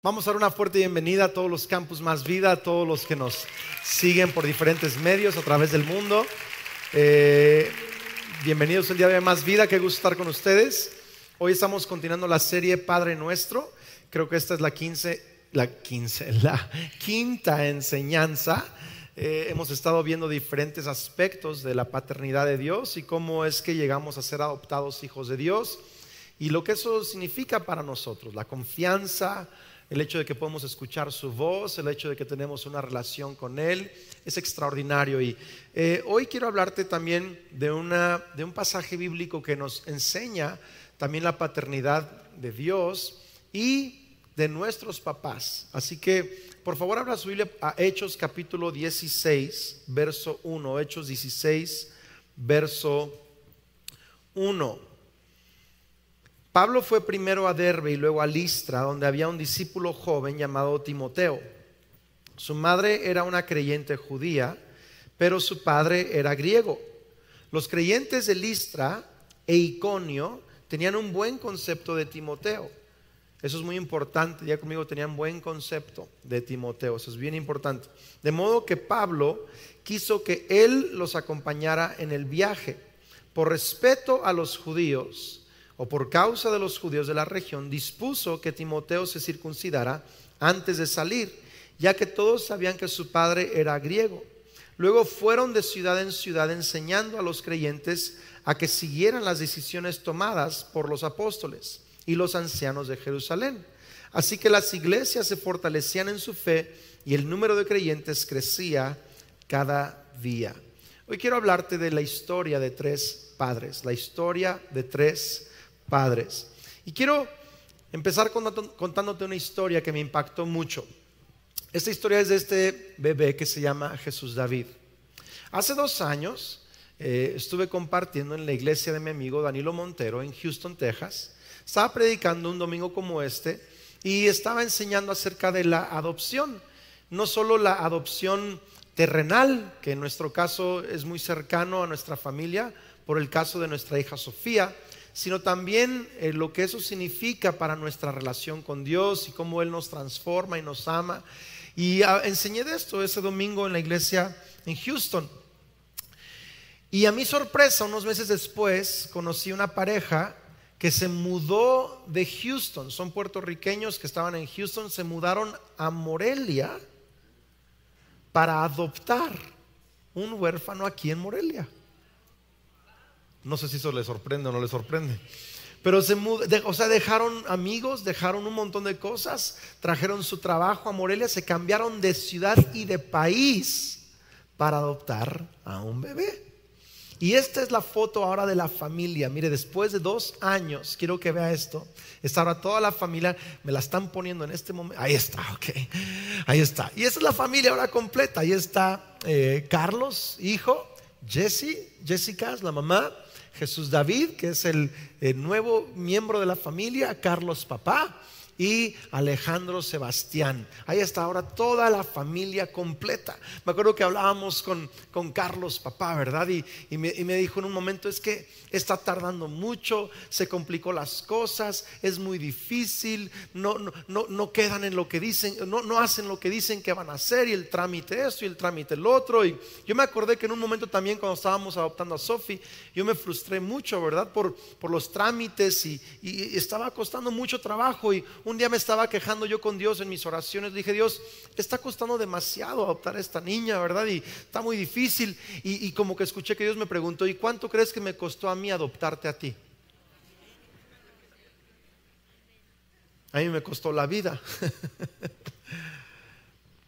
Vamos a dar una fuerte bienvenida a todos los Campus Más Vida, a todos los que nos siguen por diferentes medios a través del mundo. Bienvenidos el día de hoy a Más Vida, qué gusto estar con ustedes. Hoy estamos continuando la serie Padre Nuestro. Creo que esta es la quinta enseñanza. Hemos estado viendo diferentes aspectos de la paternidad de Dios y cómo es que llegamos a ser adoptados hijos de Dios y lo que eso significa para nosotros, la confianza, el hecho de que podemos escuchar su voz, el hecho de que tenemos una relación con Él, es extraordinario. Y hoy quiero hablarte también de un pasaje bíblico que nos enseña también la paternidad de Dios y de nuestros papás. Así que, por favor, abra su Biblia a Hechos capítulo 16, verso 1. Hechos 16, verso 1. Pablo fue primero a Derbe y luego a Listra, donde había un discípulo joven llamado Timoteo. Su madre era una creyente judía, pero su padre era griego. Los creyentes de Listra e Iconio tenían un buen concepto de Timoteo. Eso es muy importante, ya conmigo tenían buen concepto de Timoteo, eso es bien importante. De modo que Pablo quiso que él los acompañara en el viaje. Por respeto a los judíos, o por causa de los judíos de la región, dispuso que Timoteo se circuncidara antes de salir, ya que todos sabían que su padre era griego. Luego fueron de ciudad en ciudad enseñando a los creyentes a que siguieran las decisiones tomadas por los apóstoles y los ancianos de Jerusalén. Así que las iglesias se fortalecían en su fe y el número de creyentes crecía cada día. Hoy quiero hablarte de la historia de tres padres, la historia de tres padres. Y quiero empezar contándote una historia que me impactó mucho. Esta historia es de este bebé que se llama Jesús David. Hace 2 años estuve compartiendo en la iglesia de mi amigo Danilo Montero en Houston, Texas. Estaba predicando un domingo como este y estaba enseñando acerca de la adopción. No solo la adopción terrenal, que en nuestro caso es muy cercano a nuestra familia, por el caso de nuestra hija Sofía, sino también lo que eso significa para nuestra relación con Dios y cómo Él nos transforma y nos ama. Y enseñé de esto ese domingo en la iglesia en Houston. Y a mi sorpresa, unos meses después, conocí una pareja que se mudó de Houston. Son puertorriqueños que estaban en Houston, se mudaron a Morelia para adoptar un huérfano aquí en Morelia. No sé si eso les sorprende o no les sorprende, pero dejaron amigos, dejaron un montón de cosas, trajeron su trabajo a Morelia, se cambiaron de ciudad y de país para adoptar a un bebé. Y esta es la foto ahora de la familia. Mire, después de 2 años, quiero que vea esto. Está ahora toda la familia, me la están poniendo en este momento. Ahí está, ok, ahí está. Y esta es la familia ahora completa. Ahí está Carlos, hijo, Jessica es la mamá, Jesús David, que es el nuevo miembro de la familia, Carlos papá, y Alejandro Sebastián. Ahí está ahora toda la familia completa. Me acuerdo que hablábamos con Carlos papá, ¿verdad? Y me dijo en un momento, es que está tardando mucho, se complicó las cosas, es muy difícil, no quedan en lo que dicen, no hacen lo que dicen que van a hacer, y el trámite esto y el trámite el otro. Y yo me acordé que en un momento también, cuando estábamos adoptando a Sophie, yo me frustré mucho, ¿verdad? Por los trámites y estaba costando mucho trabajo. Y un día me estaba quejando yo con Dios en mis oraciones. Le dije, Dios, está costando demasiado adoptar a esta niña, ¿verdad? Y está muy difícil. Y como que escuché que Dios me preguntó, ¿y cuánto crees que me costó a mí adoptarte a ti? A mí me costó la vida.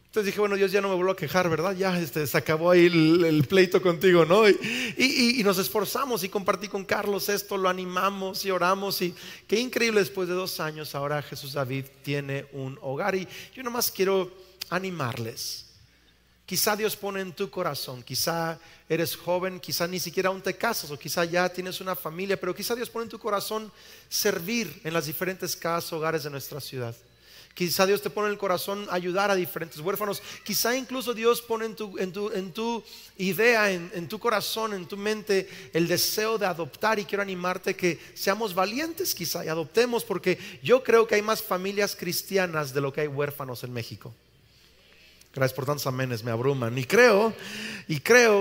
Entonces dije, bueno, Dios, ya no me vuelvo a quejar, ¿verdad? Ya se acabó ahí el pleito contigo, ¿no? Y nos esforzamos y compartí con Carlos esto, lo animamos y oramos. Y qué increíble, después de 2 años ahora Jesús David tiene un hogar. Y yo nomás quiero animarles. Quizá Dios pone en tu corazón, quizá eres joven, quizá ni siquiera aún te casas, o quizá ya tienes una familia, pero quizá Dios pone en tu corazón servir en las diferentes casas, hogares de nuestra ciudad. Quizá Dios te pone en el corazón ayudar a diferentes huérfanos. Quizá incluso Dios pone en tu idea, en tu corazón, en tu mente, el deseo de adoptar. Y quiero animarte que seamos valientes quizá y adoptemos, porque yo creo que hay más familias cristianas de lo que hay huérfanos en México. Gracias por tantos amenes, me abruman. Y creo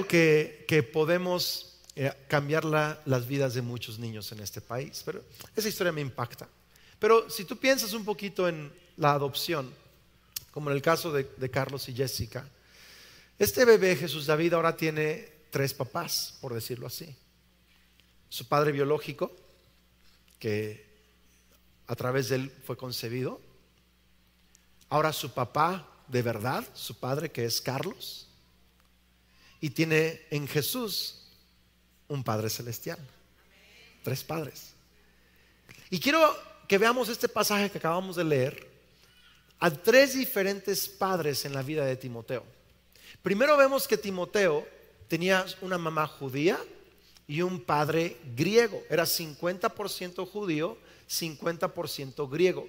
que podemos cambiar las vidas de muchos niños en este país. Pero esa historia me impacta. Pero si tú piensas un poquito en la adopción, como en el caso de Carlos y Jessica, este bebé Jesús David ahora tiene 3 papás, por decirlo así. Su padre biológico, que a través de él fue concebido. Ahora su papá de verdad, su padre, que es Carlos. Y tiene en Jesús un Padre celestial. 3 padres. Y quiero que veamos este pasaje que acabamos de leer, a 3 diferentes padres en la vida de Timoteo. Primero vemos que Timoteo tenía una mamá judía y un padre griego. Era 50% judío, 50% griego.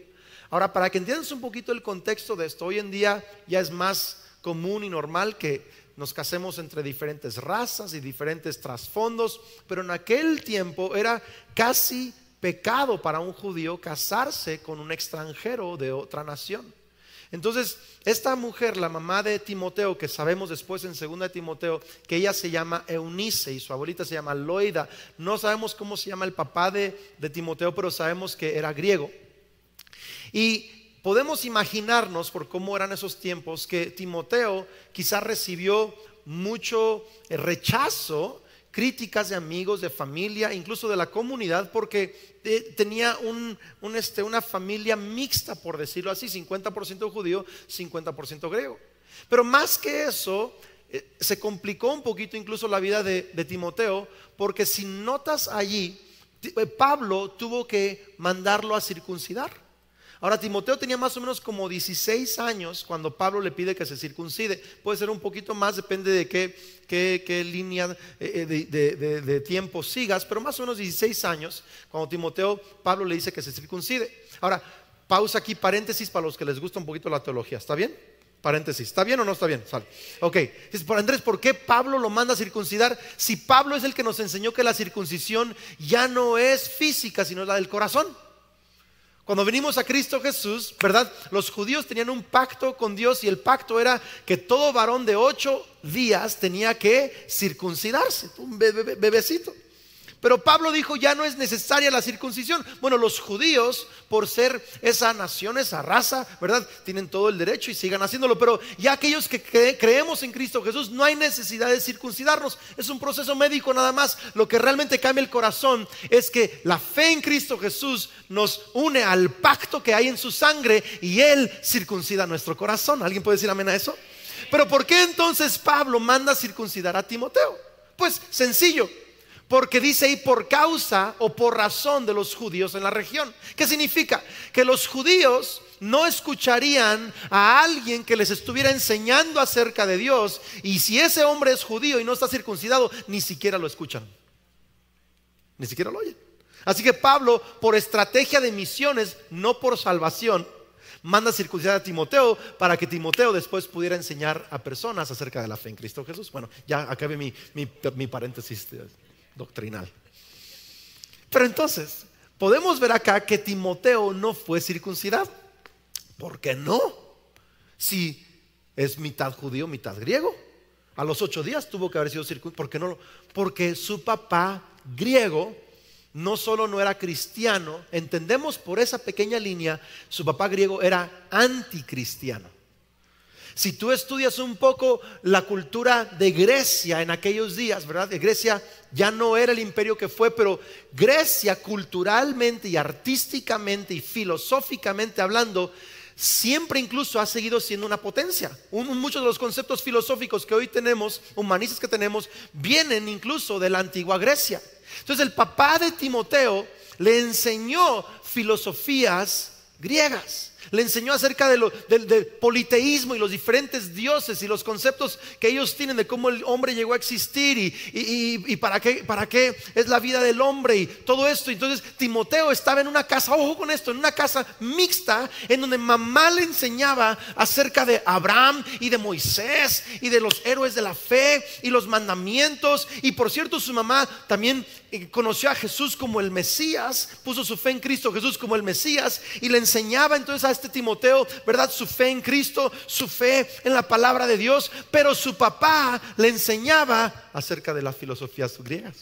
Ahora, para que entiendas un poquito el contexto de esto, hoy en día ya es más común y normal que nos casemos entre diferentes razas y diferentes trasfondos, pero en aquel tiempo era casi pecado para un judío casarse con un extranjero de otra nación. Entonces, esta mujer, la mamá de Timoteo, que sabemos después en 2 Timoteo que ella se llama Eunice y su abuelita se llama Loida. No sabemos cómo se llama el papá de Timoteo, pero sabemos que era griego. Y podemos imaginarnos, por cómo eran esos tiempos, que Timoteo quizás recibió mucho rechazo, críticas de amigos, de familia, incluso de la comunidad, porque tenía una familia mixta, por decirlo así, 50% judío, 50% griego. Pero más que eso, se complicó un poquito incluso la vida de Timoteo, porque si notas allí, Pablo tuvo que mandarlo a circuncidar. Ahora, Timoteo tenía más o menos como 16 años cuando Pablo le pide que se circuncide. Puede ser un poquito más, depende de qué línea de tiempo sigas, pero más o menos 16 años cuando Pablo le dice que se circuncide. Ahora, pausa aquí, paréntesis para los que les gusta un poquito la teología. ¿Está bien? Paréntesis, ¿está bien o no está bien? Sale. Ok, Andrés, ¿por qué Pablo lo manda a circuncidar? Si Pablo es el que nos enseñó que la circuncisión ya no es física, sino la del corazón. Cuando venimos a Cristo Jesús, ¿verdad? Los judíos tenían un pacto con Dios y el pacto era que todo varón de 8 días tenía que circuncidarse, un bebecito. Pero Pablo dijo, ya no es necesaria la circuncisión. Bueno, los judíos, por ser esa nación, esa raza, ¿verdad? Tienen todo el derecho y sigan haciéndolo. Pero ya aquellos que creemos en Cristo Jesús, no hay necesidad de circuncidarnos. Es un proceso médico nada más. Lo que realmente cambia el corazón es que la fe en Cristo Jesús nos une al pacto que hay en su sangre y Él circuncida nuestro corazón. ¿Alguien puede decir amén a eso? Pero ¿por qué entonces Pablo manda circuncidar a Timoteo? Pues sencillo. Porque dice ahí por causa o por razón de los judíos en la región. ¿Qué significa? Que los judíos no escucharían a alguien que les estuviera enseñando acerca de Dios. Y si ese hombre es judío y no está circuncidado, ni siquiera lo escuchan. Ni siquiera lo oyen. Así que Pablo, por estrategia de misiones, no por salvación, manda circuncidar a Timoteo para que Timoteo después pudiera enseñar a personas acerca de la fe en Cristo Jesús. Bueno, ya acabé mi paréntesis doctrinal. Pero entonces podemos ver acá que Timoteo no fue circuncidado. ¿Por qué no? Si es mitad judío, mitad griego. A los 8 días tuvo que haber sido circuncidado. ¿Por qué no? Porque su papá griego no solo no era cristiano, entendemos por esa pequeña línea, su papá griego era anticristiano. Si tú estudias un poco la cultura de Grecia en aquellos días, ¿verdad? Grecia ya no era el imperio que fue, pero Grecia culturalmente y artísticamente y filosóficamente hablando, siempre incluso ha seguido siendo una potencia. Muchos de los conceptos filosóficos que hoy tenemos, humanistas que tenemos, vienen incluso de la antigua Grecia. Entonces el papá de Timoteo le enseñó filosofías griegas. Le enseñó acerca del politeísmo y los diferentes dioses y los conceptos que ellos tienen de cómo el hombre llegó a existir y para qué es la vida del hombre y todo esto. Entonces Timoteo estaba en una casa, ojo con esto, en una casa mixta en donde mamá le enseñaba acerca de Abraham y de Moisés y de los héroes de la fe y los mandamientos. Y por cierto, su mamá también conoció a Jesús como el Mesías, puso su fe en Cristo Jesús como el Mesías y le enseñaba entonces a este Timoteo, ¿verdad? Su fe en Cristo, su fe en la palabra de Dios. Pero su papá le enseñaba acerca de las filosofías griegas.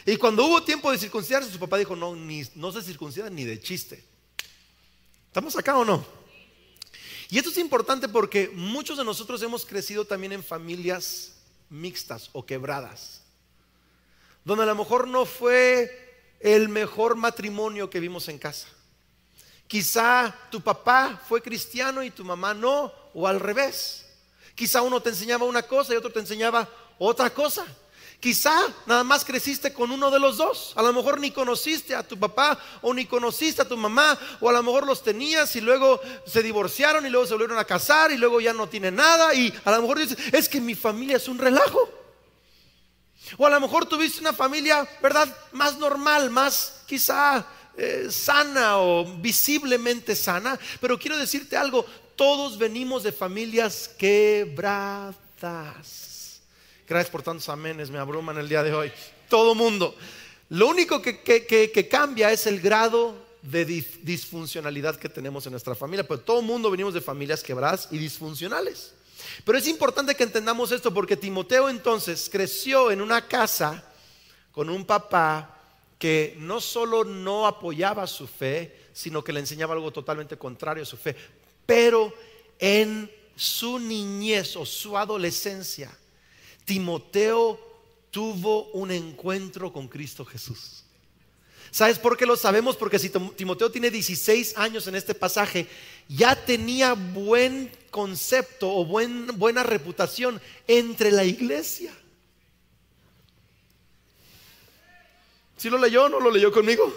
Y cuando hubo tiempo de circuncidarse, su papá dijo: no se circuncidan ni de chiste. ¿Estamos acá o no? Y esto es importante porque muchos de nosotros hemos crecido también en familias mixtas o quebradas, donde a lo mejor no fue el mejor matrimonio que vimos en casa. Quizá tu papá fue cristiano y tu mamá no, o al revés. Quizá uno te enseñaba una cosa y otro te enseñaba otra cosa. Quizá nada más creciste con uno de los dos. A lo mejor ni conociste a tu papá o ni conociste a tu mamá, o a lo mejor los tenías y luego se divorciaron y luego se volvieron a casar y luego ya no tienen nada. Y a lo mejor dices: es que mi familia es un relajo. O a lo mejor tuviste una familia, ¿verdad?, más normal, más quizá sana o visiblemente sana. Pero quiero decirte algo: todos venimos de familias quebradas. Gracias por tantos amenes, me abruman el día de hoy. Todo mundo. Lo único que cambia es el grado de disfuncionalidad que tenemos en nuestra familia. Pero todo mundo venimos de familias quebradas y disfuncionales. Pero es importante que entendamos esto, porque Timoteo entonces creció en una casa con un papá que no solo no apoyaba su fe, sino que le enseñaba algo totalmente contrario a su fe. Pero en su niñez o su adolescencia, Timoteo tuvo un encuentro con Cristo Jesús. ¿Sabes por qué lo sabemos? Porque si Timoteo tiene 16 años en este pasaje, ya tenía buen concepto o buena reputación entre la iglesia. ¿Sí lo leyó o no lo leyó conmigo?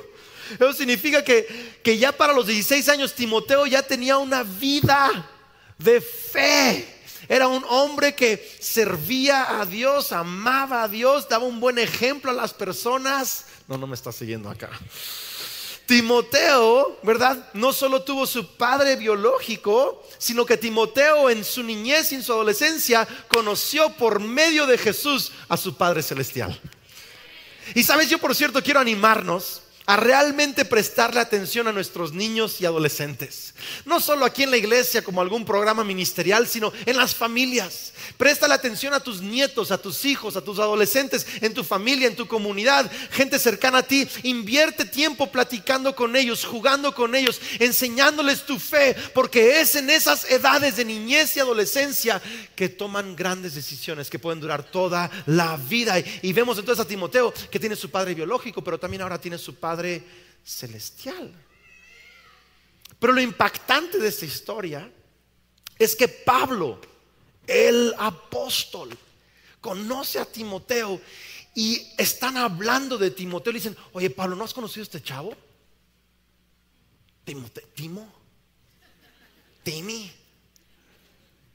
Eso significa que ya para los 16 años Timoteo ya tenía una vida de fe. Era un hombre que servía a Dios, amaba a Dios, daba un buen ejemplo a las personas. No me está siguiendo acá. Timoteo, ¿verdad?, no solo tuvo su padre biológico, sino que Timoteo en su niñez y en su adolescencia conoció por medio de Jesús a su Padre Celestial. Y sabes, yo por cierto quiero animarnos a realmente prestarle atención a nuestros niños y adolescentes. No solo aquí en la iglesia como algún programa ministerial, sino en las familias. Préstale atención a tus nietos, a tus hijos, a tus adolescentes, en tu familia, en tu comunidad, gente cercana a ti. Invierte tiempo platicando con ellos, jugando con ellos, enseñándoles tu fe, porque es en esas edades de niñez y adolescencia que toman grandes decisiones que pueden durar toda la vida. Y vemos entonces a Timoteo, que tiene su padre biológico, pero también ahora tiene su padre celestial. Pero lo impactante de esta historia es que Pablo, el apóstol, conoce a Timoteo y están hablando de Timoteo. Le dicen: oye, Pablo, ¿no has conocido a este chavo? Timi.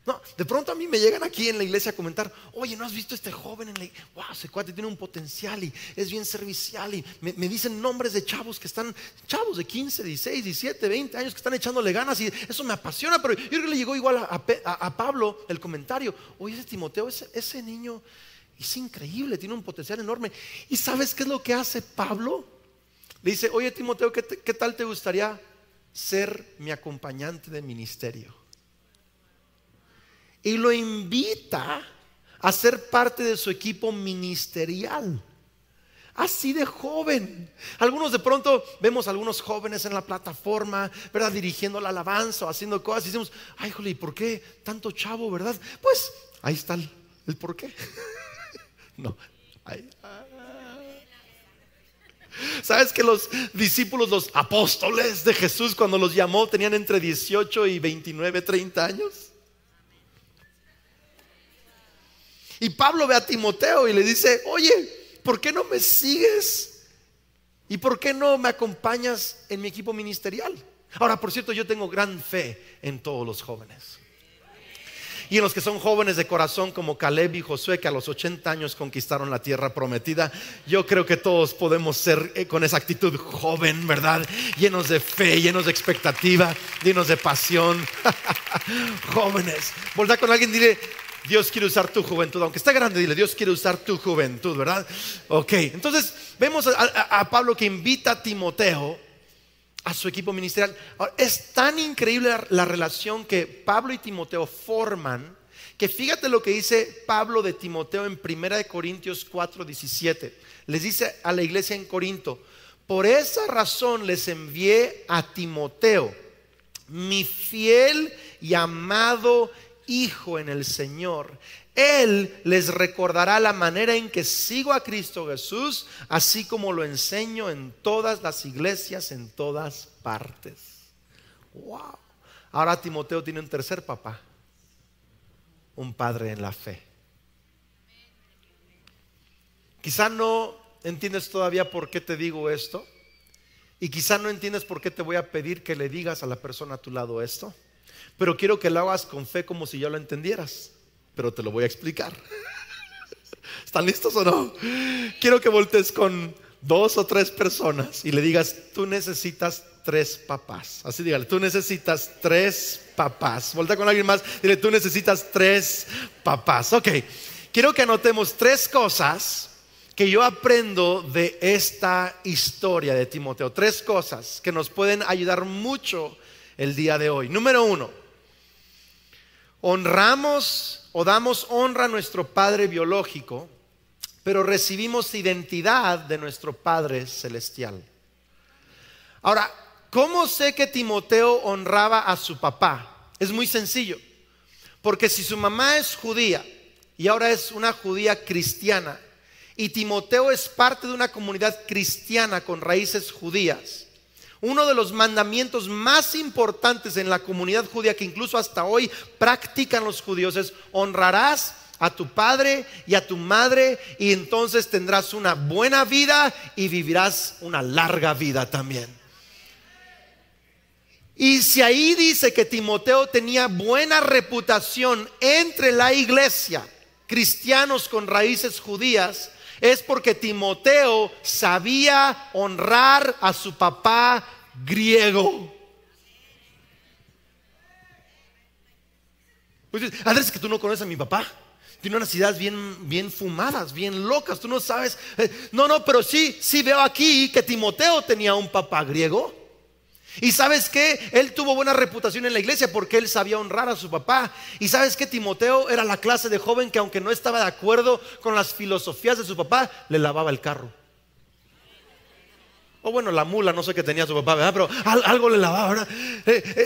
No, de pronto a mí me llegan aquí en la iglesia a comentar: oye, ¿no has visto a este joven en la iglesia? Wow, ese cuate tiene un potencial y es bien servicial. Y me dicen nombres de chavos que están, chavos de 15, 16, 17, 20 años que están echándole ganas, y eso me apasiona. Pero yo creo que le llegó igual a Pablo el comentario: oye, ese Timoteo, ese niño es increíble, tiene un potencial enorme. ¿Y sabes qué es lo que hace Pablo? Le dice: oye, Timoteo, ¿qué tal te gustaría ser mi acompañante de ministerio? Y lo invita a ser parte de su equipo ministerial. Así de joven. Algunos de pronto vemos a algunos jóvenes en la plataforma, ¿verdad?, dirigiendo la alabanza o haciendo cosas, y decimos: ay, jole, ¿y por qué tanto chavo, verdad? Pues ahí está el por qué. No. ¿Sabes que los discípulos, los apóstoles de Jesús, cuando los llamó, tenían entre 18 y 29, 30 años? Y Pablo ve a Timoteo y le dice: oye, ¿por qué no me sigues? ¿Y por qué no me acompañas en mi equipo ministerial? Ahora, por cierto, yo tengo gran fe en todos los jóvenes. Y en los que son jóvenes de corazón como Caleb y Josué, que a los 80 años conquistaron la tierra prometida. Yo creo que todos podemos ser con esa actitud joven, ¿verdad? Llenos de fe, llenos de expectativa, llenos de pasión. Jóvenes, voltea con alguien y dile: Dios quiere usar tu juventud. Aunque está grande, dile: Dios quiere usar tu juventud, ¿verdad? Ok, entonces vemos a Pablo que invita a Timoteo a su equipo ministerial. Ahora, es tan increíble la relación que Pablo y Timoteo forman, que fíjate lo que dice Pablo de Timoteo en 1 Corintios 4:17. Les dice a la iglesia en Corinto: por esa razón les envié a Timoteo, mi fiel y amado hijo en el Señor. Él les recordará la manera en que sigo a Cristo Jesús, así como lo enseño en todas las iglesias, en todas partes. Wow. Ahora Timoteo tiene un tercer papá, un padre en la fe. Quizá no entiendes todavía por qué te digo esto, y quizá no entiendes por qué te voy a pedir que le digas a la persona a tu lado esto, pero quiero que lo hagas con fe, como si ya lo entendieras. Pero te lo voy a explicar. ¿Están listos o no? Quiero que voltees con 2 o 3 personas y le digas: tú necesitas 3 papás. Así dígale: tú necesitas 3 papás. Voltea con alguien más, dile: tú necesitas 3 papás. Ok, quiero que anotemos 3 cosas que yo aprendo de esta historia de Timoteo. 3 cosas que nos pueden ayudar mucho el día de hoy. Número 1: honramos o damos honra a nuestro padre biológico, pero recibimos identidad de nuestro Padre celestial. Ahora, ¿cómo sé que Timoteo honraba a su papá? Es muy sencillo, porque si su mamá es judía y ahora es una judía cristiana, y Timoteo es parte de una comunidad cristiana con raíces judías, uno de los mandamientos más importantes en la comunidad judía, que incluso hasta hoy practican los judíos, es: honrarás a tu padre y a tu madre, y entonces tendrás una buena vida y vivirás una larga vida también. Y si ahí dice que Timoteo tenía buena reputación entre la iglesia, cristianos con raíces judías, es porque Timoteo sabía honrar a su papá griego. Pues, Andrés, es que tú no conoces a mi papá. Tiene unas ideas bien fumadas, bien locas. Tú no sabes. No, pero sí veo aquí que Timoteo tenía un papá griego. Y ¿sabes qué? Él tuvo buena reputación en la iglesia porque él sabía honrar a su papá. Y ¿sabes qué? Timoteo era la clase de joven que, aunque no estaba de acuerdo con las filosofías de su papá, le lavaba el carro. O bueno, la mula, no sé qué tenía su papá, ¿verdad? Pero algo le lavaba, ¿verdad?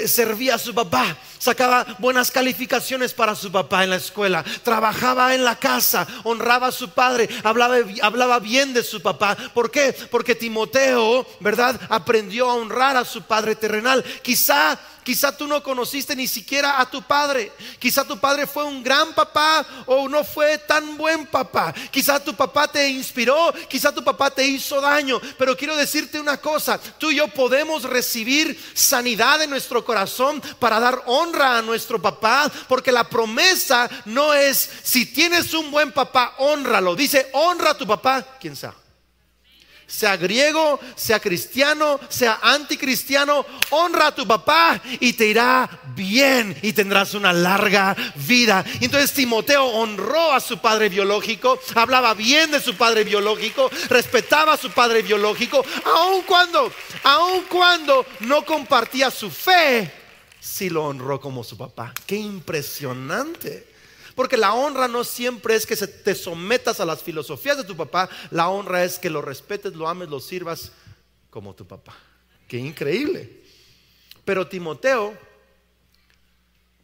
Servía a su papá, sacaba buenas calificaciones para su papá en la escuela, trabajaba en la casa, honraba a su padre, hablaba bien de su papá. ¿Por qué? Porque Timoteo, ¿verdad?, aprendió a honrar a su padre terrenal. Quizá tú no conociste ni siquiera a tu padre. Quizá tu padre fue un gran papá o no fue tan buen papá. Quizá tu papá te inspiró, quizá tu papá te hizo daño. Pero quiero decirte una cosa: tú y yo podemos recibir sanidad en nuestro corazón para dar honra a nuestro papá, porque la promesa no es: si tienes un buen papá, honralo. Dice: honra a tu papá, quien sea griego, sea cristiano, sea anticristiano, honra a tu papá y te irá bien y tendrás una larga vida. Y entonces Timoteo honró a su padre biológico, hablaba bien de su padre biológico, respetaba a su padre biológico, aun cuando no compartía su fe, sí lo honró como su papá. Qué impresionante. Porque la honra no siempre es que te sometas a las filosofías de tu papá. La honra es que lo respetes, lo ames, lo sirvas como tu papá. Qué increíble. Pero Timoteo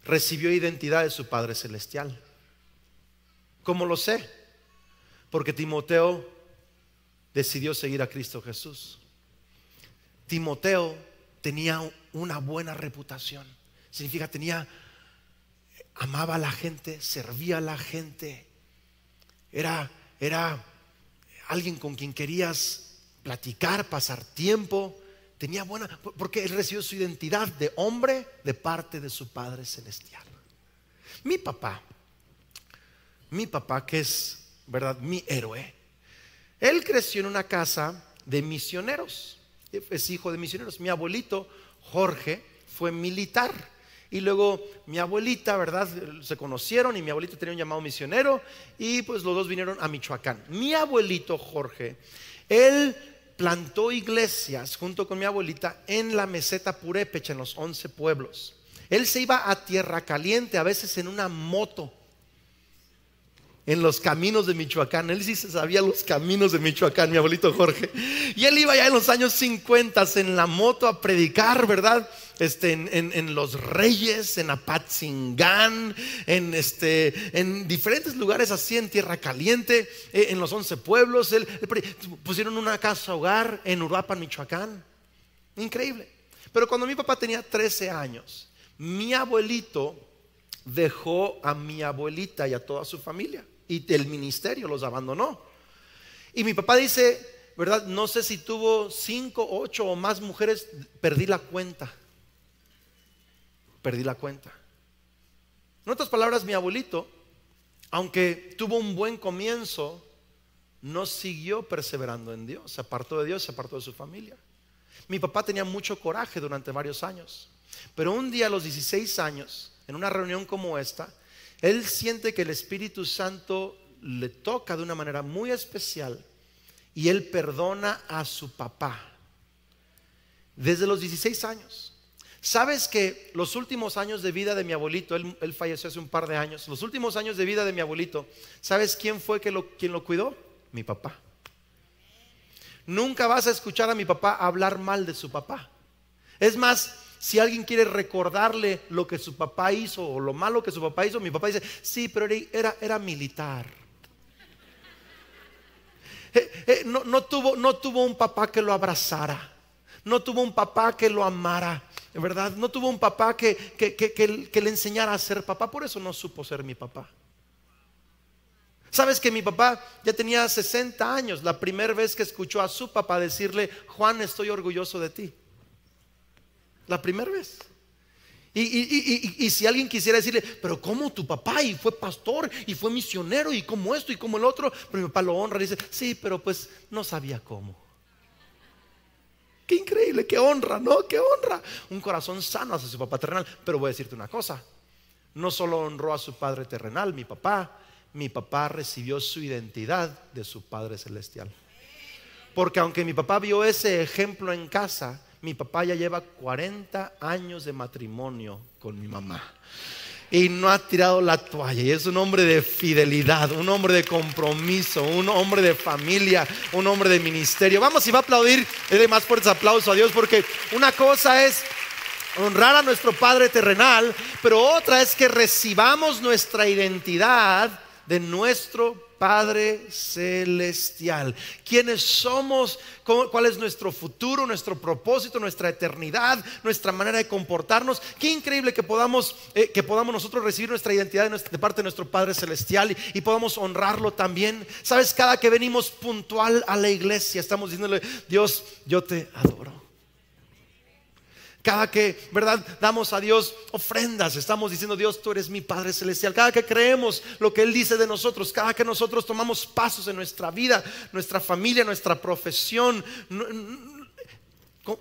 recibió identidad de su Padre Celestial. ¿Cómo lo sé? Porque Timoteo decidió seguir a Cristo Jesús. Timoteo tenía una buena reputación. Significa amaba a la gente, servía a la gente. Era alguien con quien querías platicar, pasar tiempo. tenía buena, porque él recibió su identidad de hombre de parte de su Padre Celestial. Mi papá, que es, ¿verdad?, mi héroe, él creció en una casa de misioneros, es hijo de misioneros. Mi abuelito Jorge fue militar y luego mi abuelita, ¿verdad?, se conocieron y mi abuelito tenía un llamado misionero y pues los dos vinieron a Michoacán. Mi abuelito Jorge, él plantó iglesias junto con mi abuelita en la meseta Purépecha, en los 11 pueblos. Él se iba a Tierra Caliente, a veces en una moto, en los caminos de Michoacán. Él sí se sabía los caminos de Michoacán, mi abuelito Jorge. Y él iba ya en los años 50 en la moto a predicar, ¿verdad? En Los Reyes, en Apatzingán, en diferentes lugares así, en Tierra Caliente, en los 11 pueblos. Pusieron una casa hogar en Uruapan, Michoacán. Increíble. Pero cuando mi papá tenía 13 años, mi abuelito dejó a mi abuelita y a toda su familia y el ministerio los abandonó. Y mi papá dice, ¿verdad?, no sé si tuvo 5, 8 o más mujeres, perdí la cuenta. En otras palabras, mi abuelito, aunque tuvo un buen comienzo, no siguió perseverando en Dios. Se apartó de Dios, se apartó de su familia. Mi papá tenía mucho coraje durante varios años, pero un día a los 16 años, en una reunión como esta, él siente que el Espíritu Santo le toca de una manera muy especial y él perdona a su papá desde los 16 años. ¿Sabes que los últimos años de vida de mi abuelito, él falleció hace un par de años, los últimos años de vida de mi abuelito, ¿sabes quién fue quien lo cuidó? Mi papá. Nunca vas a escuchar a mi papá hablar mal de su papá. Es más, si alguien quiere recordarle lo que su papá hizo o lo malo que su papá hizo, mi papá dice, sí, pero era militar. No tuvo un papá que lo abrazara. No tuvo un papá que lo amara, ¿verdad? No tuvo un papá que le enseñara a ser papá. Por eso no supo ser mi papá. ¿Sabes que mi papá ya tenía 60 años la primera vez que escuchó a su papá decirle, Juan, estoy orgulloso de ti? La primera vez. Y si alguien quisiera decirle, pero ¿cómo tu papá? Y fue pastor y fue misionero y como esto y como el otro. Pero mi papá lo honra y dice, sí, pero pues no sabía cómo. Qué increíble, qué honra, ¿no? Qué honra. Un corazón sano hacia su papá terrenal. Pero voy a decirte una cosa, no solo honró a su padre terrenal, mi papá recibió su identidad de su Padre Celestial. Porque aunque mi papá vio ese ejemplo en casa, mi papá ya lleva 40 años de matrimonio con mi mamá y no ha tirado la toalla, y es un hombre de fidelidad, un hombre de compromiso, un hombre de familia, un hombre de ministerio. Vamos, y va a aplaudir, dé más fuertes aplausos a Dios, porque una cosa es honrar a nuestro Padre terrenal, pero otra es que recibamos nuestra identidad de nuestro Padre Celestial. ¿Quiénes somos? ¿Cuál es nuestro futuro, nuestro propósito, nuestra eternidad, nuestra manera de comportarnos? Qué increíble que podamos nosotros recibir nuestra identidad de parte de nuestro Padre Celestial y podamos honrarlo también. Sabes, cada que venimos puntual a la iglesia estamos diciéndole, Dios, yo te adoro. Cada que, ¿verdad?, damos a Dios ofrendas, estamos diciendo, Dios, tú eres mi Padre Celestial. Cada que creemos lo que Él dice de nosotros, cada que nosotros tomamos pasos en nuestra vida, nuestra familia, nuestra profesión,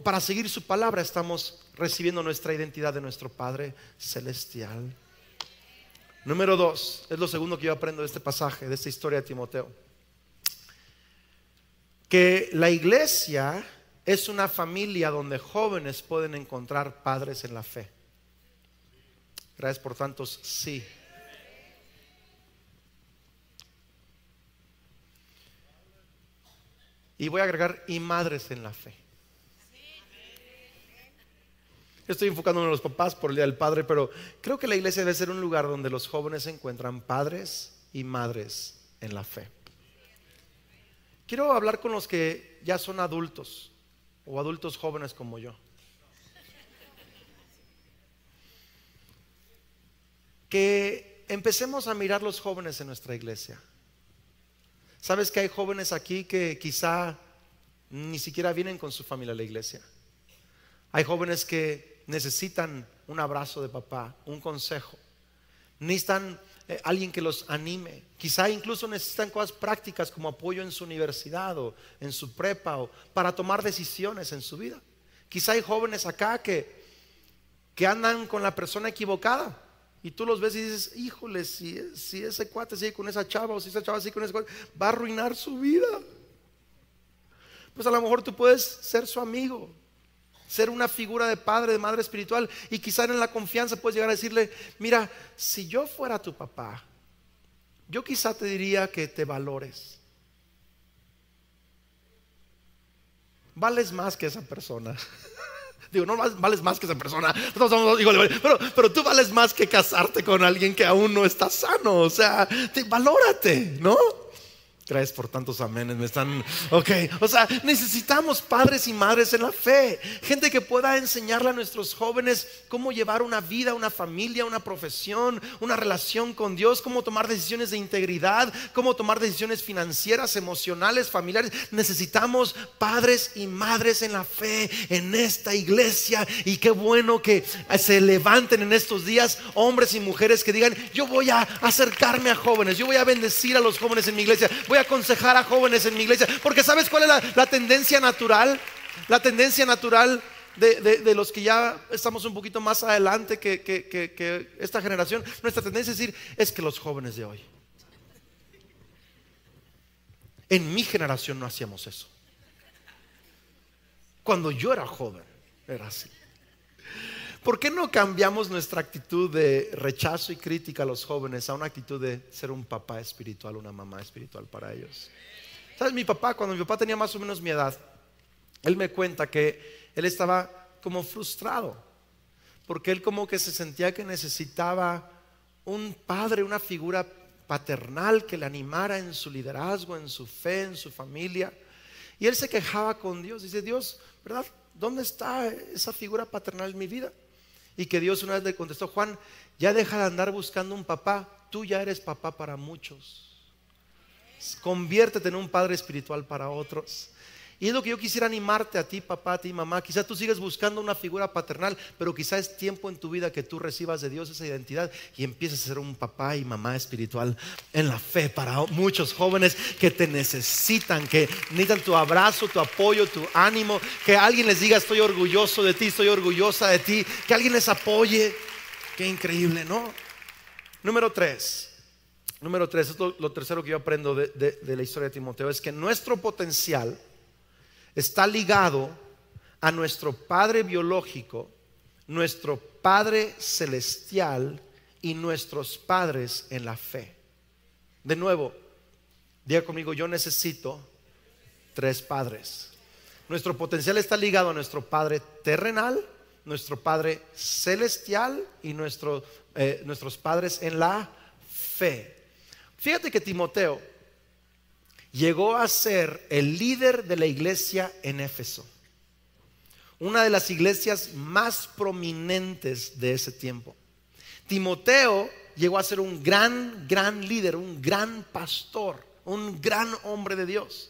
para seguir su palabra, estamos recibiendo nuestra identidad de nuestro Padre Celestial. Número 2, es lo segundo que yo aprendo de este pasaje, de esta historia de Timoteo. Que la iglesia es una familia donde jóvenes pueden encontrar padres en la fe. Gracias por tantos sí. Y voy a agregar, y madres en la fe. Estoy enfocándome en los papás por el Día del Padre, pero creo que la iglesia debe ser un lugar donde los jóvenes encuentran padres y madres en la fe. Quiero hablar con los que ya son adultos o adultos jóvenes como yo. Que empecemos a mirar los jóvenes en nuestra iglesia. ¿Sabes que hay jóvenes aquí que quizá ni siquiera vienen con su familia a la iglesia? Hay jóvenes que necesitan un abrazo de papá, un consejo. Necesitan alguien que los anime. Quizá incluso necesitan cosas prácticas como apoyo en su universidad o en su prepa o para tomar decisiones en su vida. Quizá hay jóvenes acá que andan con la persona equivocada y tú los ves y dices, híjole, si ese cuate sigue con esa chava o si esa chava sigue con ese cuate, va a arruinar su vida. Pues a lo mejor tú puedes ser su amigo, ser una figura de padre, de madre espiritual, y quizá en la confianza puedes llegar a decirle, mira, si yo fuera tu papá, yo quizá te diría que te valores. Vales más que esa persona. Digo, no vales más que esa persona, pero tú vales más que casarte con alguien que aún no está sano. O sea, valórate, ¿no? Gracias por tantos amenes, me están, ok. O sea, necesitamos padres y madres en la fe, gente que pueda enseñarle a nuestros jóvenes cómo llevar una vida, una familia, una profesión, una relación con Dios, cómo tomar decisiones de integridad, cómo tomar decisiones financieras, emocionales, familiares. Necesitamos padres y madres en la fe en esta iglesia, y qué bueno que se levanten en estos días hombres y mujeres que digan, yo voy a acercarme a jóvenes, yo voy a bendecir a los jóvenes en mi iglesia, voy a aconsejar a jóvenes en mi iglesia. Porque ¿sabes cuál es la tendencia natural? La tendencia natural de los que ya estamos un poquito más adelante que esta generación. Nuestra tendencia es decir, es que los jóvenes de hoy. En mi generación no hacíamos eso. Cuando yo era joven era así. ¿Por qué no cambiamos nuestra actitud de rechazo y crítica a los jóvenes a una actitud de ser un papá espiritual, una mamá espiritual para ellos? ¿Sabes? Mi papá, cuando mi papá tenía más o menos mi edad, él me cuenta que él estaba como frustrado, porque él como que se sentía que necesitaba un padre, una figura paternal que le animara en su liderazgo, en su fe, en su familia. Y él se quejaba con Dios, dice, Dios, ¿verdad? ¿Dónde está esa figura paternal en mi vida? Y que Dios una vez le contestó, Juan, ya deja de andar buscando un papá, tú ya eres papá para muchos. Conviértete en un padre espiritual para otros. Y es lo que yo quisiera animarte a ti, papá, a ti, mamá. Quizás tú sigues buscando una figura paternal, pero quizás es tiempo en tu vida que tú recibas de Dios esa identidad y empieces a ser un papá y mamá espiritual en la fe para muchos jóvenes que te necesitan, que necesitan tu abrazo, tu apoyo, tu ánimo. Que alguien les diga, estoy orgulloso de ti, estoy orgullosa de ti. Que alguien les apoye. Qué increíble, ¿no? Número 3, esto es lo tercero que yo aprendo de la historia de Timoteo, es que nuestro potencial está ligado a nuestro padre biológico, nuestro padre celestial y nuestros padres en la fe. De nuevo, diga conmigo, yo necesito 3 padres. Nuestro potencial está ligado a nuestro padre terrenal, nuestro padre celestial y nuestros padres en la fe. Fíjate que Timoteo llegó a ser el líder de la iglesia en Éfeso, una de las iglesias más prominentes de ese tiempo. Timoteo llegó a ser un gran líder, un gran pastor, un gran hombre de Dios.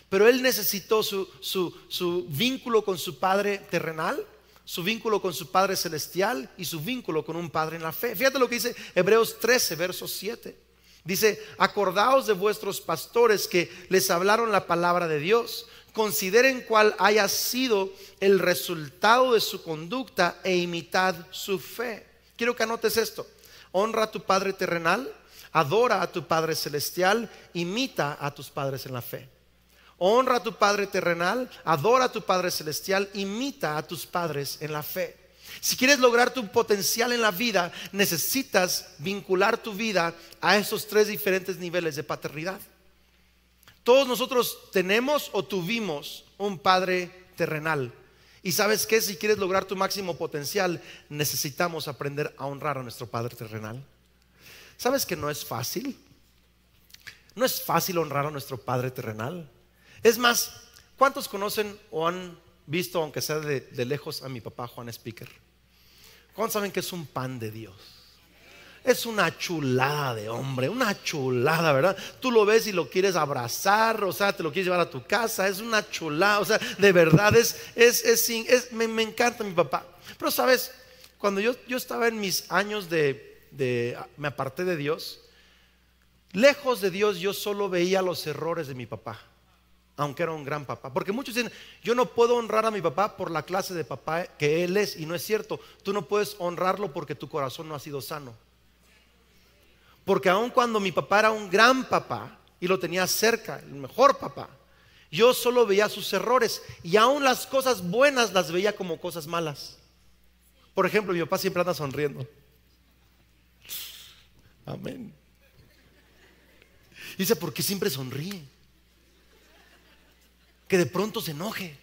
Pero él necesitó su vínculo con su padre terrenal, su vínculo con su padre celestial y su vínculo con un padre en la fe. Fíjate lo que dice Hebreos 13, verso 7. Dice, acordaos de vuestros pastores que les hablaron la palabra de Dios. Consideren cuál haya sido el resultado de su conducta e imitad su fe. Quiero que anotes esto. Honra a tu padre terrenal, adora a tu padre celestial, imita a tus padres en la fe. Honra a tu padre terrenal, adora a tu padre celestial, imita a tus padres en la fe. Si quieres lograr tu potencial en la vida, necesitas vincular tu vida a esos 3 diferentes niveles de paternidad. Todos nosotros tenemos o tuvimos un padre terrenal. Y ¿sabes qué? Si quieres lograr tu máximo potencial, necesitamos aprender a honrar a nuestro padre terrenal. ¿Sabes que no es fácil? No es fácil honrar a nuestro padre terrenal. Es más, ¿cuántos conocen o han visto, aunque sea de lejos, a mi papá Juan Speaker? ¿Cuántos saben que es un pan de Dios? es una chulada de hombre, una chulada, ¿verdad? Tú lo ves y lo quieres abrazar, o sea, te lo quieres llevar a tu casa, es una chulada, o sea, de verdad me encanta mi papá. Pero sabes, cuando yo estaba en mis años me aparté de Dios, lejos de Dios, yo solo veía los errores de mi papá, aunque era un gran papá. Porque muchos dicen, yo no puedo honrar a mi papá por la clase de papá que él es, y no es cierto. Tú no puedes honrarlo porque tu corazón no ha sido sano. Porque aun cuando mi papá era un gran papá y lo tenía cerca, el mejor papá, yo solo veía sus errores, y aun las cosas buenas las veía como cosas malas. Por ejemplo, mi papá siempre anda sonriendo. Amén. Dice, ¿por qué siempre sonríe? Que de pronto se enoje.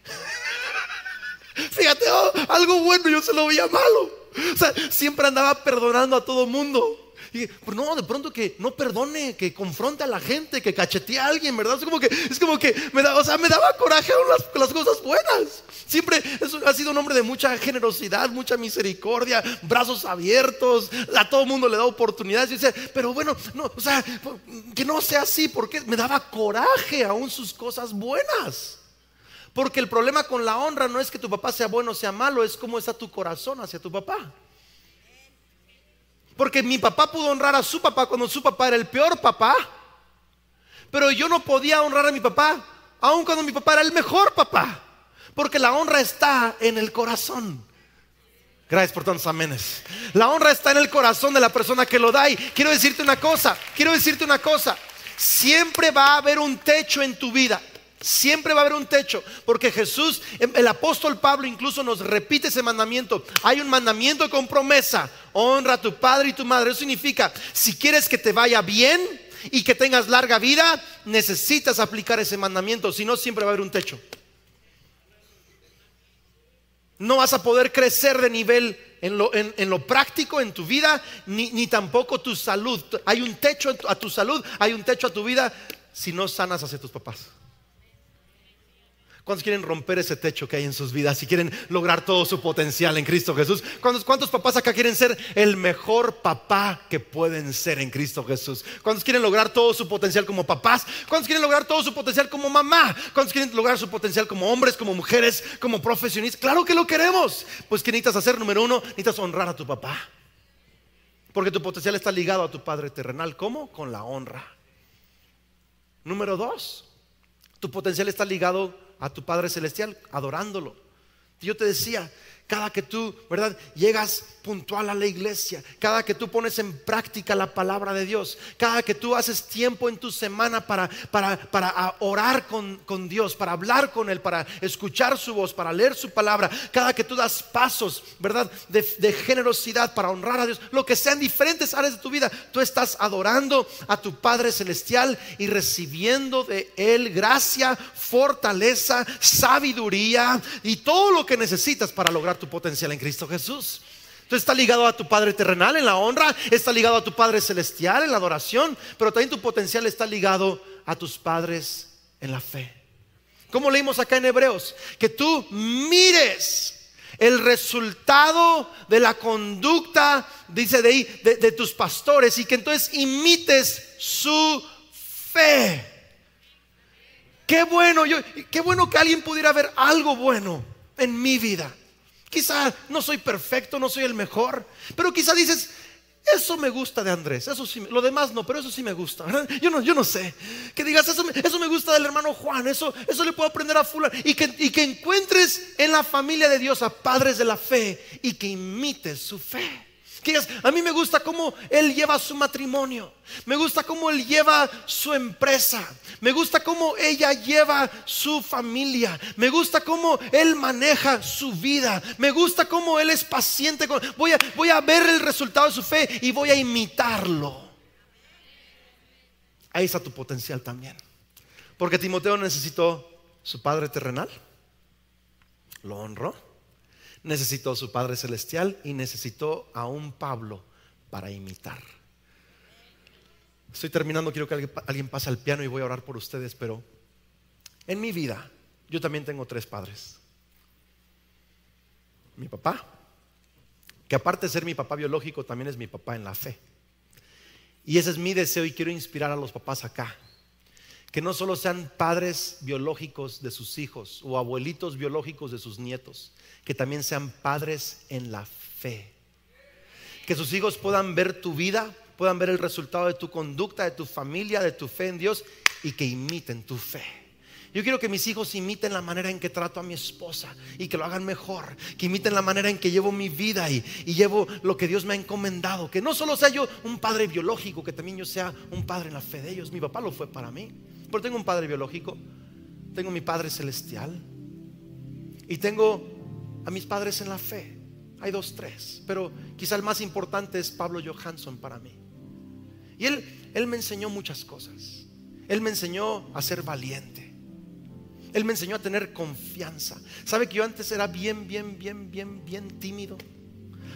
Fíjate, algo bueno yo se lo veía malo. O sea, siempre andaba perdonando a todo mundo. Y, pero no, de pronto que no perdone, que confronte a la gente, que cachetee a alguien, ¿verdad? Es como que me daba coraje con las cosas buenas. Siempre ha sido un hombre de mucha generosidad, mucha misericordia, brazos abiertos, a todo mundo le da oportunidades. Y dice, pero bueno, no, o sea, que no sea así, porque me daba coraje aún sus cosas buenas. Porque el problema con la honra no es que tu papá sea bueno o sea malo, es cómo está tu corazón hacia tu papá. Porque mi papá pudo honrar a su papá cuando su papá era el peor papá, pero yo no podía honrar a mi papá aun cuando mi papá era el mejor papá. Porque la honra está en el corazón. Gracias por tantos amenes. La honra está en el corazón de la persona que lo da. Y quiero decirte una cosa. Siempre va a haber un techo en tu vida. Siempre va a haber un techo, porque Jesús, el apóstol Pablo incluso nos repite ese mandamiento. Hay un mandamiento con promesa: honra a tu padre y tu madre. Eso significa, si quieres que te vaya bien y que tengas larga vida, necesitas aplicar ese mandamiento. Si no, siempre va a haber un techo. No vas a poder crecer de nivel en lo práctico en tu vida, ni tampoco tu salud. Hay un techo a tu salud, hay un techo a tu vida si no sanas hacia tus papás. ¿Cuántos quieren romper ese techo que hay en sus vidas y quieren lograr todo su potencial en Cristo Jesús? ¿Cuántos papás acá quieren ser el mejor papá que pueden ser en Cristo Jesús? ¿Cuántos quieren lograr todo su potencial como papás? ¿Cuántos quieren lograr todo su potencial como mamá? ¿Cuántos quieren lograr su potencial como hombres, como mujeres, como profesionistas? Claro que lo queremos. Pues ¿qué necesitas hacer? Número uno, necesitas honrar a tu papá, porque tu potencial está ligado a tu Padre terrenal. ¿Cómo? Con la honra. Número dos, tu potencial está ligado a tu Padre celestial, adorándolo. Yo te decía, cada que tú, ¿verdad?, llegas puntual a la iglesia, cada que tú pones en práctica la palabra de Dios, cada que tú haces tiempo en tu semana para orar con Dios, para hablar con Él, para escuchar su voz, para leer su palabra, cada que tú das pasos, ¿verdad?, de generosidad para honrar a Dios, lo que sean diferentes áreas de tu vida, tú estás adorando a tu Padre celestial y recibiendo de Él gracia, fortaleza, sabiduría y todo lo que necesitas para lograr tu potencial en Cristo Jesús. Entonces está ligado a tu Padre terrenal en la honra, está ligado a tu Padre celestial en la adoración, pero también tu potencial está ligado a tus padres en la fe. Como leímos acá en Hebreos, que tú mires el resultado de la conducta, dice de ahí, de tus pastores, y que entonces imites su fe. Qué bueno que alguien pudiera ver algo bueno en mi vida. Quizá no soy perfecto, no soy el mejor, pero quizá dices, eso me gusta de Andrés, eso sí, lo demás no, pero eso sí me gusta. Yo no sé. Que digas, eso me gusta del hermano Juan, eso le puedo aprender a fulano. Y que encuentres en la familia de Dios a padres de la fe y que imites su fe. Que digas, a mí me gusta cómo él lleva su matrimonio, me gusta cómo él lleva su empresa, me gusta cómo ella lleva su familia, me gusta cómo él maneja su vida, me gusta cómo él es paciente voy a ver el resultado de su fe y voy a imitarlo. Ahí está tu potencial también. Porque Timoteo necesitó su padre terrenal, lo honró. Necesitó su Padre celestial y necesitó a un Pablo para imitar. Estoy terminando, quiero que alguien pase al piano y voy a orar por ustedes. Pero en mi vida yo también tengo 3 padres. Mi papá, que aparte de ser mi papá biológico, también es mi papá en la fe. Y ese es mi deseo y quiero inspirar a los papás acá. Que no solo sean padres biológicos de sus hijos o abuelitos biológicos de sus nietos, que también sean padres en la fe. Que sus hijos puedan ver tu vida, puedan ver el resultado de tu conducta, de tu familia, de tu fe en Dios, y que imiten tu fe. Yo quiero que mis hijos imiten la manera en que trato a mi esposa y que lo hagan mejor, que imiten la manera en que llevo mi vida y llevo lo que Dios me ha encomendado. Que no solo sea yo un padre biológico, que también yo sea un padre en la fe de ellos. Mi papá lo fue para mí, pero tengo un padre biológico, tengo mi Padre Celestial y tengo a mis padres en la fe. Hay 2, 3, pero quizá el más importante es Pablo Johansson para mí. Y él me enseñó muchas cosas. Él me enseñó a ser valiente. Él me enseñó a tener confianza. ¿Sabe que yo antes era bien tímido?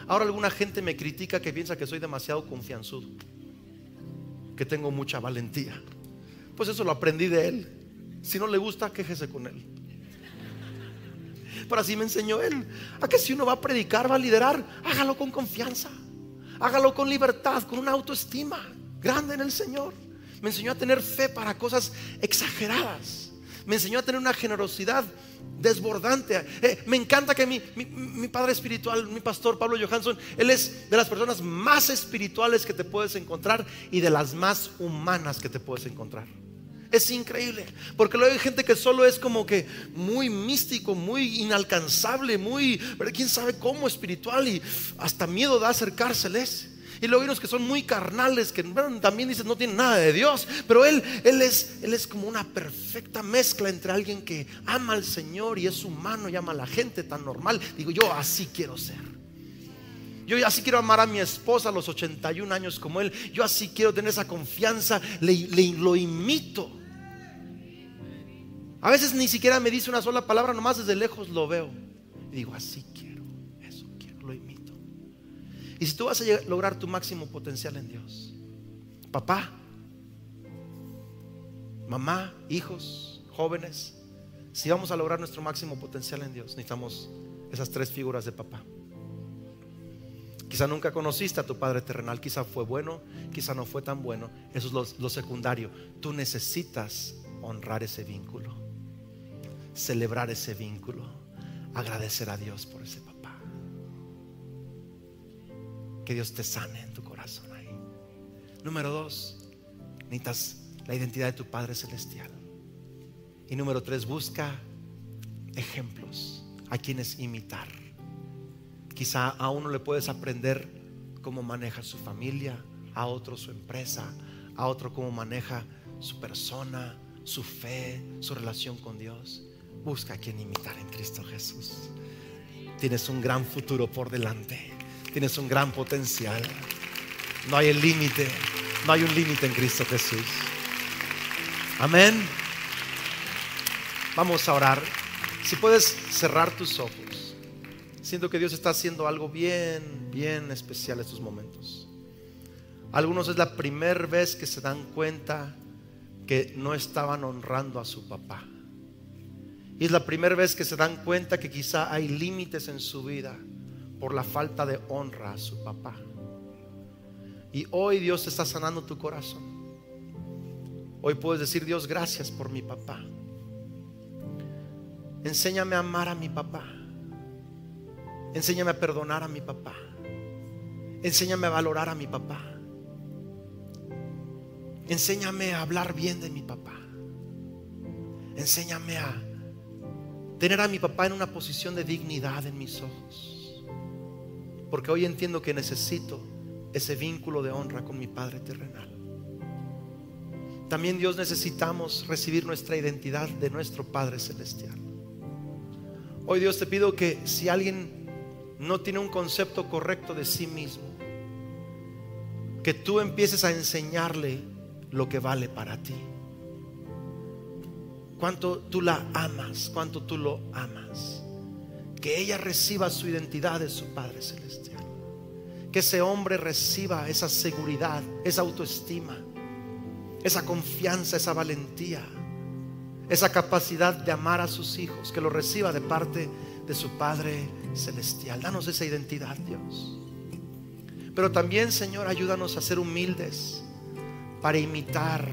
Ahora alguna gente me critica que piensa que soy demasiado confianzudo, que tengo mucha valentía. Pues eso lo aprendí de él. Si no le gusta, quéjese con él. Pero así me enseñó él. A que si uno va a predicar, va a liderar, hágalo con confianza, hágalo con libertad, con una autoestima grande en el Señor. Me enseñó a tener fe para cosas exageradas. Me enseñó a tener una generosidad desbordante. Me encanta que mi padre espiritual, mi pastor Pablo Johansson, él es de las personas más espirituales que te puedes encontrar y de las más humanas que te puedes encontrar. Es increíble, porque luego hay gente que solo es como que muy místico, muy inalcanzable, muy, quién sabe cómo espiritual, y hasta miedo da acercárseles. Y luego hay unos que son muy carnales, que también dicen no tienen nada de Dios. Pero él es como una perfecta mezcla entre alguien que ama al Señor y es humano y ama a la gente tan normal. Digo, yo así quiero ser. Yo así quiero amar a mi esposa a los 81 años como él. Yo así quiero tener esa confianza. Lo imito. A veces ni siquiera me dice una sola palabra, nomás desde lejos lo veo y digo, así quiero, eso quiero, lo imito. Y si tú vas a lograr tu máximo potencial en Dios, papá, mamá, hijos, jóvenes, si vamos a lograr nuestro máximo potencial en Dios, necesitamos esas 3 figuras de papá. Quizá nunca conociste a tu padre terrenal, quizá fue bueno, quizá no fue tan bueno. Eso es lo secundario. Tú necesitas honrar ese vínculo, celebrar ese vínculo, agradecer a Dios por ese papá. Que Dios te sane en tu corazón ahí. Número 2, necesitas la identidad de tu Padre Celestial. Y número 3, busca ejemplos a quienes imitar. Quizá a uno le puedes aprender cómo maneja su familia, a otro su empresa, a otro cómo maneja su persona, su fe, su relación con Dios. Busca a quien imitar en Cristo Jesús. Tienes un gran futuro por delante. Tienes un gran potencial. No hay el límite. No hay un límite en Cristo Jesús. Amén. Vamos a orar. Si puedes cerrar tus ojos. Siento que Dios está haciendo algo bien especial en estos momentos. Algunos es la primera vez que se dan cuenta que no estaban honrando a su papá. Y es la primera vez que se dan cuenta que quizá hay límites en su vida por la falta de honra a su papá. Y hoy Dios está sanando tu corazón. Hoy puedes decir: Dios, gracias por mi papá. Enséñame a amar a mi papá. Enséñame a perdonar a mi papá. Enséñame a valorar a mi papá. Enséñame a hablar bien de mi papá. Enséñame a tener a mi papá en una posición de dignidad en mis ojos. Porque hoy entiendo que necesito ese vínculo de honra con mi Padre terrenal. También, Dios, necesitamos recibir nuestra identidad de nuestro Padre celestial. Hoy, Dios, te pido que si alguien no tiene un concepto correcto de sí mismo, que tú empieces a enseñarle lo que vale para ti. Cuánto tú la amas, cuánto tú lo amas. Que ella reciba su identidad de su Padre celestial. Que ese hombre reciba esa seguridad, esa autoestima, esa confianza, esa valentía, esa capacidad de amar a sus hijos. Que lo reciba de parte de su Padre celestial. Danos esa identidad, Dios. Pero también, Señor, ayúdanos a ser humildes para imitar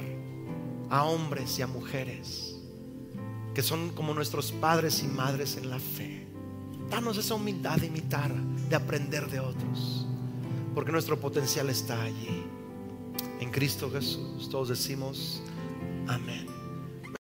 a hombres y a mujeres que son como nuestros padres y madres en la fe. Danos esa humildad de imitar, de aprender de otros, porque nuestro potencial está allí. En Cristo Jesús. Todos decimos amén.